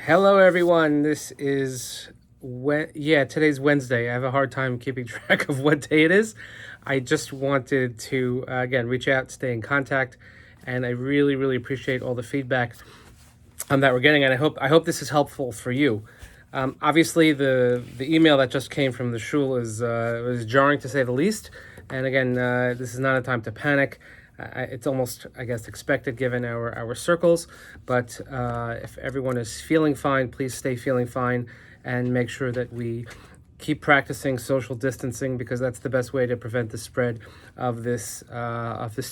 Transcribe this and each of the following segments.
Hello, everyone. Today's Wednesday. I have a hard time keeping track of what day it is. I just wanted to again reach out, stay in contact, and I really, really appreciate all the feedback that we're getting, and I hope this is helpful for you. Obviously, the email that just came from the shul is was jarring to say the least. And again, this is not a time to panic. It's almost, I guess, expected given our circles. But if everyone is feeling fine, please stay feeling fine, and make sure that we keep practicing social distancing, because that's the best way to prevent the spread of this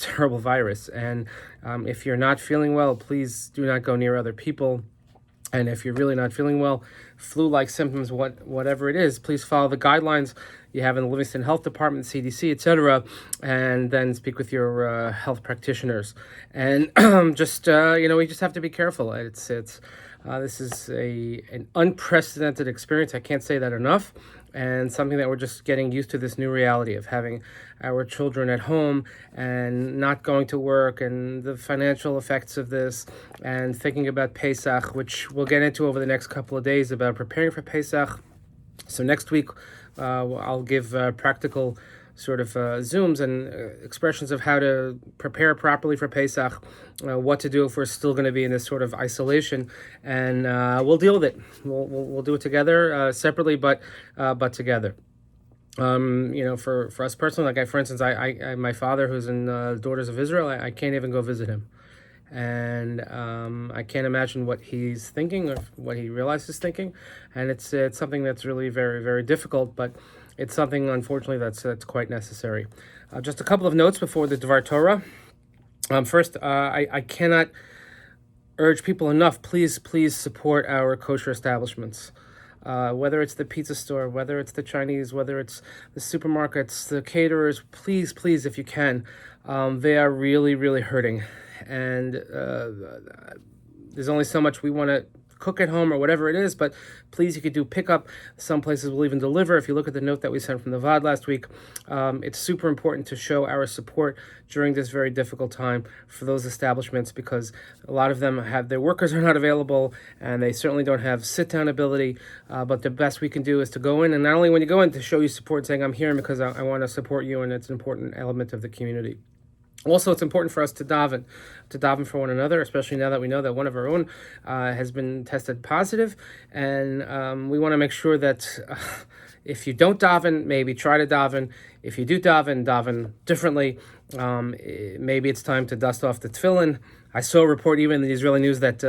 terrible virus. And if you're not feeling well, please do not go near other people. And if you're really not feeling well, flu-like symptoms, whatever it is, please follow the guidelines you have in the Livingston Health Department, CDC, etc., and then speak with your health practitioners. And we just have to be careful. This is an unprecedented experience. I can't say that enough. And something that we're just getting used to, this new reality of having our children at home and not going to work, and the financial effects of this, and thinking about Pesach, which we'll get into over the next couple of days, about preparing for Pesach. So next week, I'll give practical sort of zooms and expressions of how to prepare properly for Pesach, what to do if we're still going to be in this sort of isolation, and we'll deal with it. We'll do it together, separately, but together. For us personally, for instance, I my father, who's in Daughters of Israel, I can't even go visit him. And I can't imagine what he's thinking or what he realizes thinking, and it's something that's really very, very difficult, but it's something, unfortunately, that's quite necessary. Just a couple of notes before the Dvar Torah. First, I cannot urge people enough. Please support our kosher establishments. Whether it's the pizza store, whether it's the Chinese, whether it's the supermarkets, the caterers, please, if you can. They are really, really hurting. And there's only so much we want to cook at home or whatever it is, but please, you could do pickup. Some places will even deliver. If you look at the note that we sent from the VOD last week, it's super important to show our support during this very difficult time for those establishments, because a lot of them have their workers are not available, and they certainly don't have sit-down ability, but the best we can do is to go in, and not only when you go in, to show you support, saying, I'm here because I want to support you, and it's an important element of the community. Also, it's important for us to daven for one another, especially now that we know that one of our own has been tested positive. And we want to make sure that if you don't daven, maybe try to daven. If you do daven differently. Maybe it's time to dust off the tefillin. I saw a report even in the Israeli news that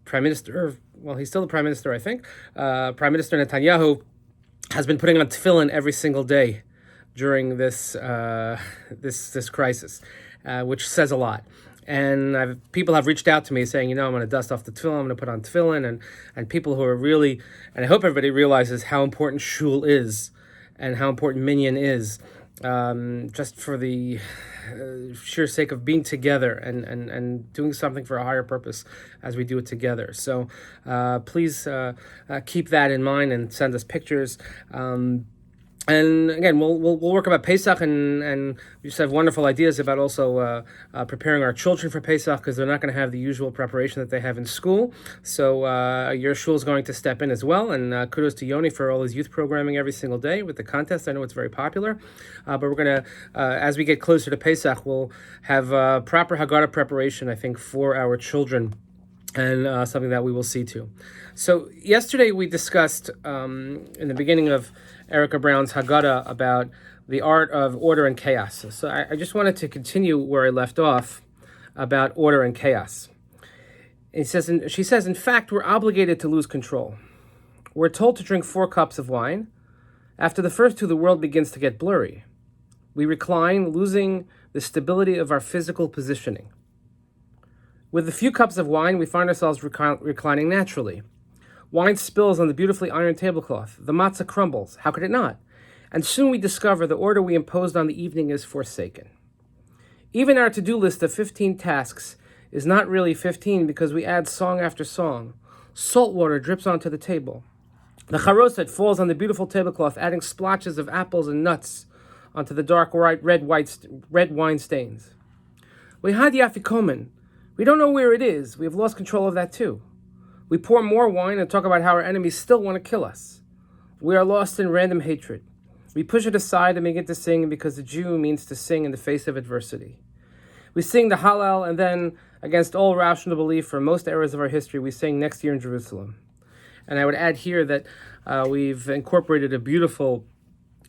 Prime Minister, well, he's still the Prime Minister, I think, Prime Minister Netanyahu has been putting on tefillin every single day during this crisis, which says a lot. And people have reached out to me saying, I'm going to dust off the tefillin, I'm going to put on tefillin, and people who are really, and I hope everybody realizes how important shul is and how important minyan is, just for the sheer sake of being together and doing something for a higher purpose as we do it together. So please keep that in mind and send us pictures. And again, we'll work about Pesach, and we just have wonderful ideas about also preparing our children for Pesach, because they're not going to have the usual preparation that they have in school. So your shul is going to step in as well. And kudos to Yoni for all his youth programming every single day with the contest. I know it's very popular. But we're going to, as we get closer to Pesach, we'll have proper Haggadah preparation, I think, for our children, and something that we will see to. So yesterday we discussed in the beginning of Erica Brown's Haggadah about the art of order and chaos. So I just wanted to continue where I left off about order and chaos. She says, in fact, we're obligated to lose control. We're told to drink 4 cups of wine. After the first 2, the world begins to get blurry. We recline, losing the stability of our physical positioning. With a few cups of wine, we find ourselves reclining naturally. Wine spills on the beautifully ironed tablecloth. The matzah crumbles. How could it not? And soon we discover the order we imposed on the evening is forsaken. Even our to-do list of 15 tasks is not really 15, because we add song after song. Salt water drips onto the table. The charoset falls on the beautiful tablecloth, adding splotches of apples and nuts onto the dark red wine stains. We had the afikomen. We don't know where it is. We have lost control of that too. We pour more wine and talk about how our enemies still want to kill us. We are lost in random hatred. We push it aside and begin to sing because the Jew means to sing in the face of adversity. We sing the Hallel, and then, against all rational belief for most eras of our history, we sing Next Year in Jerusalem. And I would add here that we've incorporated a beautiful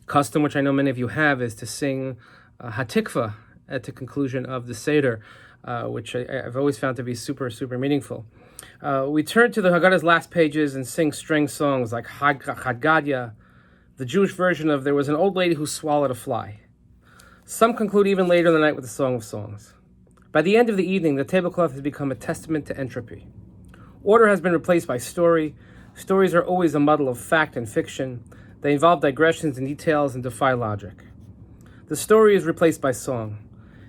custom, which I know many of you have, is to sing Hatikva at the conclusion of the Seder, which I've always found to be super, super meaningful. We turn to the Haggadah's last pages and sing string songs like Chad Gadya, the Jewish version of There Was an Old Lady Who Swallowed a Fly. Some conclude even later in the night with the Song of Songs. By the end of the evening, the tablecloth has become a testament to entropy. Order has been replaced by story. Stories are always a muddle of fact and fiction. They involve digressions and details and defy logic. The story is replaced by song.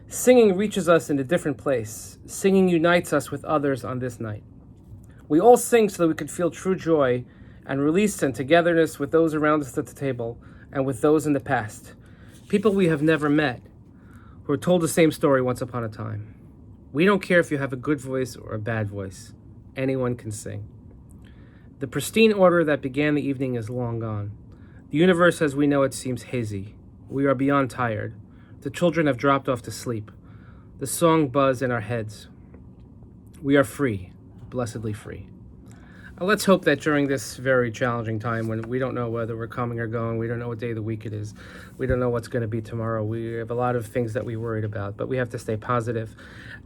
Singing reaches us in a different place. Singing unites us with others on this night. We all sing so that we can feel true joy and release and togetherness with those around us at the table and with those in the past. People we have never met who are told the same story once upon a time. We don't care if you have a good voice or a bad voice. Anyone can sing. The pristine order that began the evening is long gone. The universe as we know it seems hazy. We are beyond tired. The children have dropped off to sleep. The song buzz in our heads. We are free, blessedly free. Let's hope that during this very challenging time when we don't know whether we're coming or going, we don't know what day of the week it is, we don't know what's going to be tomorrow, we have a lot of things that we're worried about, but we have to stay positive.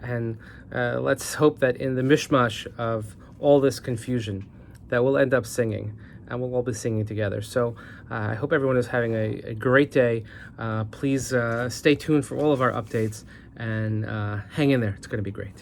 And let's hope that in the mishmash of all this confusion, that we'll end up singing, and we'll all be singing together. So I hope everyone is having a great day. Please stay tuned for all of our updates, and hang in there. It's going to be great.